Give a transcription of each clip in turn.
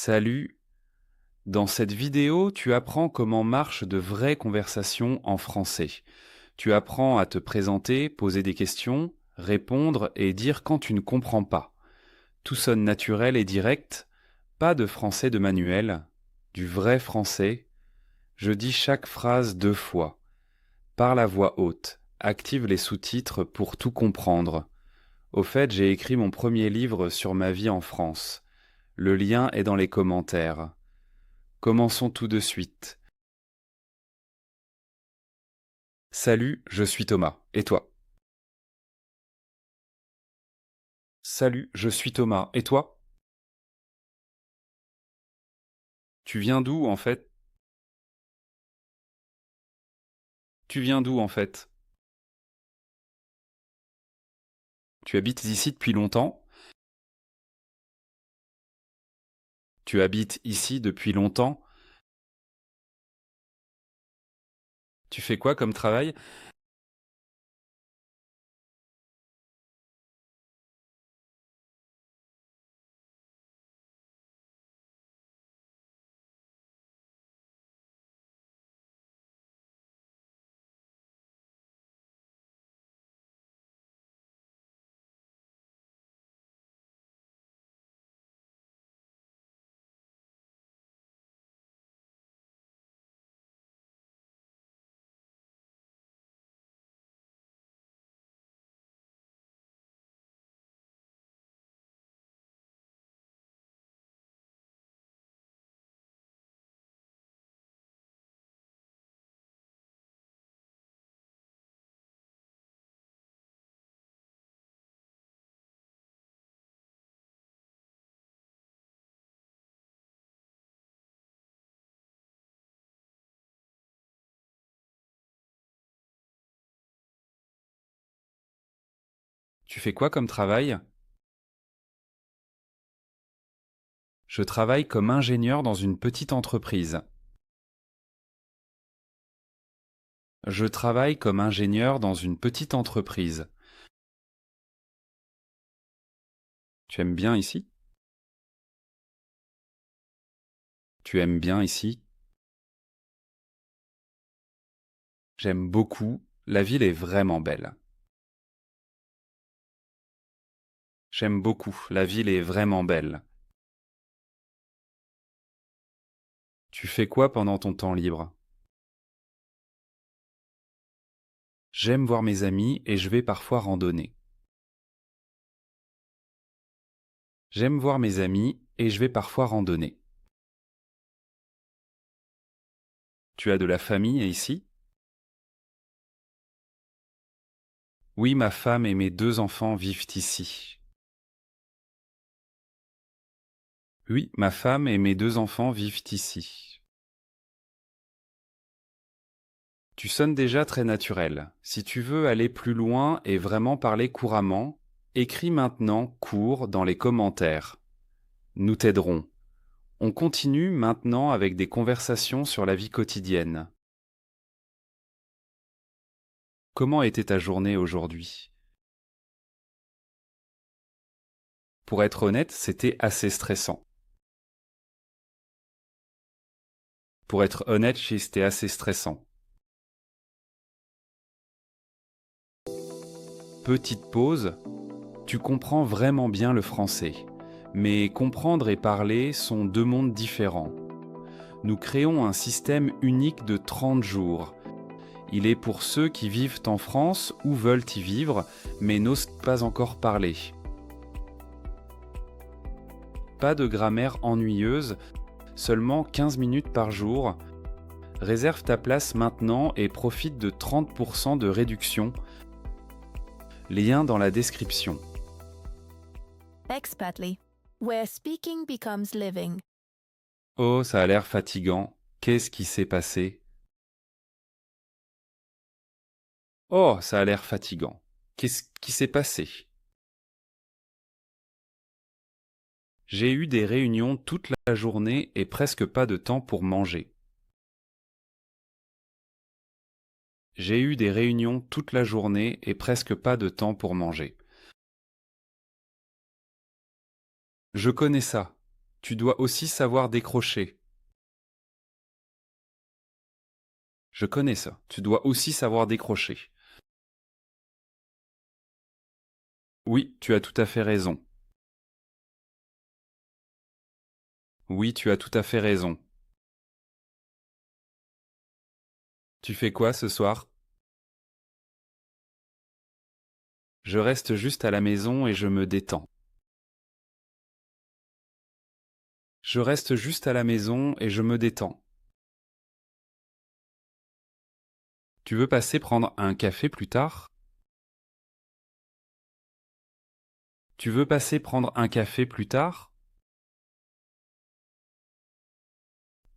Salut, dans cette vidéo, tu apprends comment marchent de vraies conversations en français. Tu apprends à te présenter, poser des questions, répondre et dire quand tu ne comprends pas. Tout sonne naturel et direct, pas de français de manuel, du vrai français. Je dis chaque phrase 2 fois. Parle à voix haute, active les sous-titres pour tout comprendre. Au fait, j'ai écrit mon premier livre sur ma vie en France. Le lien est dans les commentaires. Commençons tout de suite. Salut, je suis Thomas. Et toi? Salut, je suis Thomas. Et toi? Tu viens d'où en fait? Tu viens d'où en fait? Tu habites ici depuis longtemps? Tu habites ici depuis longtemps? Tu fais quoi comme travail? Tu fais quoi comme travail? Je travaille comme ingénieur dans une petite entreprise. Je travaille comme ingénieur dans une petite entreprise. Tu aimes bien ici? Tu aimes bien ici? J'aime beaucoup. La ville est vraiment belle. J'aime beaucoup. La ville est vraiment belle. Tu fais quoi pendant ton temps libre? J'aime voir mes amis et je vais parfois randonner. J'aime voir mes amis et je vais parfois randonner. Tu as de la famille ici? Oui, ma femme et mes 2 enfants vivent ici. Oui, ma femme et mes 2 enfants vivent ici. Tu sonnes déjà très naturel. Si tu veux aller plus loin et vraiment parler couramment, écris maintenant court dans les commentaires. Nous t'aiderons. On continue maintenant avec des conversations sur la vie quotidienne. Comment était ta journée aujourd'hui? Pour être honnête, c'était assez stressant. Pour être honnête, c'était assez stressant. Petite pause, tu comprends vraiment bien le français. Mais comprendre et parler sont 2 mondes différents. Nous créons un système unique de 30 jours. Il est pour ceux qui vivent en France ou veulent y vivre, mais n'osent pas encore parler. Pas de grammaire ennuyeuse, seulement 15 minutes par jour. Réserve ta place maintenant et profite de 30% de réduction. Lien dans la description. Expatly, where speaking becomes living. Oh, ça a l'air fatigant. Qu'est-ce qui s'est passé? Oh, ça a l'air fatigant. Qu'est-ce qui s'est passé? J'ai eu des réunions toute la journée et presque pas de temps pour manger. J'ai eu des réunions toute la journée et presque pas de temps pour manger. Je connais ça. Tu dois aussi savoir décrocher. Je connais ça. Tu dois aussi savoir décrocher. Oui, tu as tout à fait raison. Oui, tu as tout à fait raison. Tu fais quoi ce soir? Je reste juste à la maison et je me détends. Je reste juste à la maison et je me détends. Tu veux passer prendre un café plus tard? Tu veux passer prendre un café plus tard?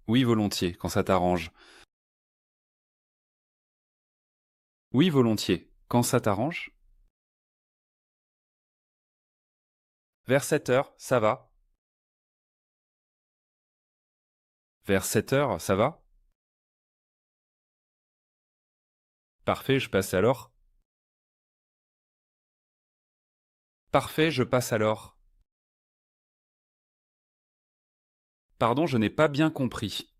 Oui, volontiers, quand ça t'arrange. Oui, volontiers, quand ça t'arrange? Vers 7 heures, ça va? Vers 7 heures, ça va? Parfait, je passe alors. Parfait, je passe alors. Pardon, je n'ai pas bien compris.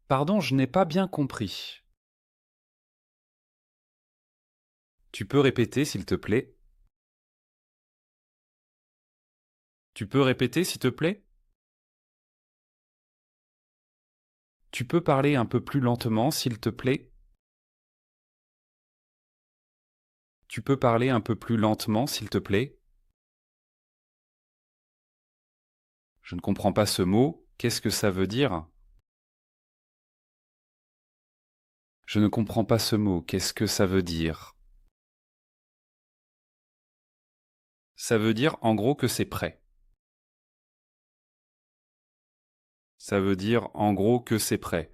Pardon, je n'ai pas bien compris. Tu peux répéter, s'il te plaît? Tu peux répéter, s'il te plaît? Tu peux parler un peu plus lentement, s'il te plaît? Tu peux parler un peu plus lentement, s'il te plaît? Je ne comprends pas ce mot. Qu'est-ce que ça veut dire? Je ne comprends pas ce mot. Qu'est-ce que ça veut dire? Ça veut dire en gros que c'est prêt. Ça veut dire en gros que c'est prêt.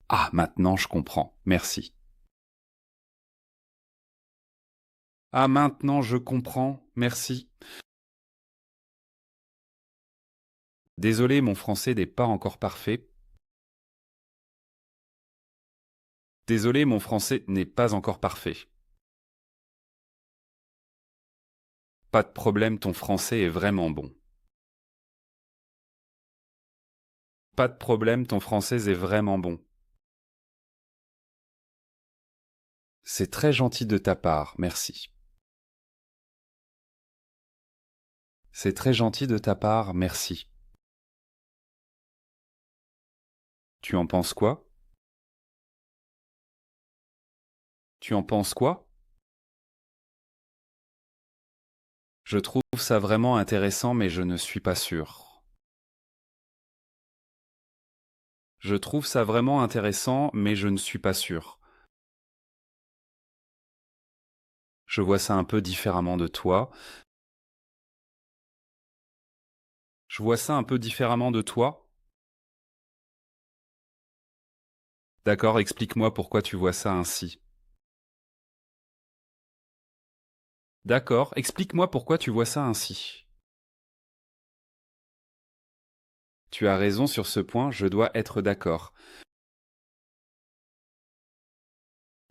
Ah, maintenant je comprends. Merci. Ah, maintenant je comprends. Merci. Désolé, mon français n'est pas encore parfait. Désolé, mon français n'est pas encore parfait. Pas de problème, ton français est vraiment bon. Pas de problème, ton français est vraiment bon. C'est très gentil de ta part, merci. C'est très gentil de ta part, merci. Tu en penses quoi? Tu en penses quoi? Je trouve ça vraiment intéressant, mais je ne suis pas sûr. Je trouve ça vraiment intéressant, mais je ne suis pas sûr. Je vois ça un peu différemment de toi. Je vois ça un peu différemment de toi. D'accord, explique-moi pourquoi tu vois ça ainsi. D'accord, explique-moi pourquoi tu vois ça ainsi. Tu as raison sur ce point, je dois être d'accord.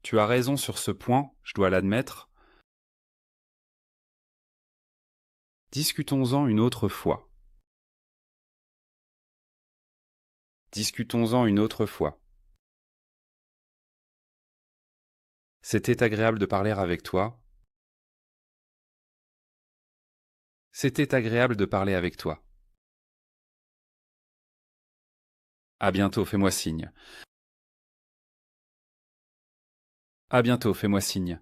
Tu as raison sur ce point, je dois l'admettre. Discutons-en une autre fois. Discutons-en une autre fois. C'était agréable de parler avec toi. C'était agréable de parler avec toi. À bientôt, fais-moi signe. À bientôt, fais-moi signe.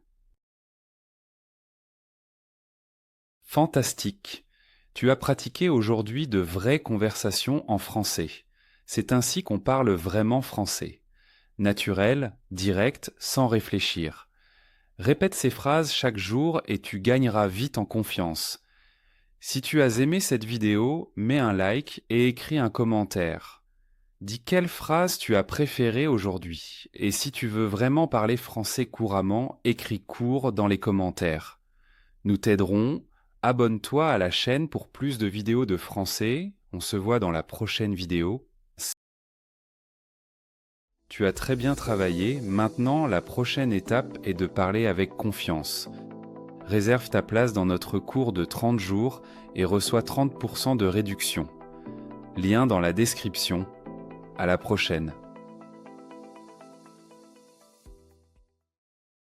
Fantastique. Tu as pratiqué aujourd'hui de vraies conversations en français. C'est ainsi qu'on parle vraiment français. Naturel, direct, sans réfléchir. Répète ces phrases chaque jour et tu gagneras vite en confiance. Si tu as aimé cette vidéo, mets un like et écris un commentaire. Dis quelle phrase tu as préférée aujourd'hui. Et si tu veux vraiment parler français couramment, écris court dans les commentaires. Nous t'aiderons. Abonne-toi à la chaîne pour plus de vidéos de français. On se voit dans la prochaine vidéo. Tu as très bien travaillé. Maintenant, la prochaine étape est de parler avec confiance. Réserve ta place dans notre cours de 30 jours et reçois 30% de réduction. Lien dans la description. À la prochaine.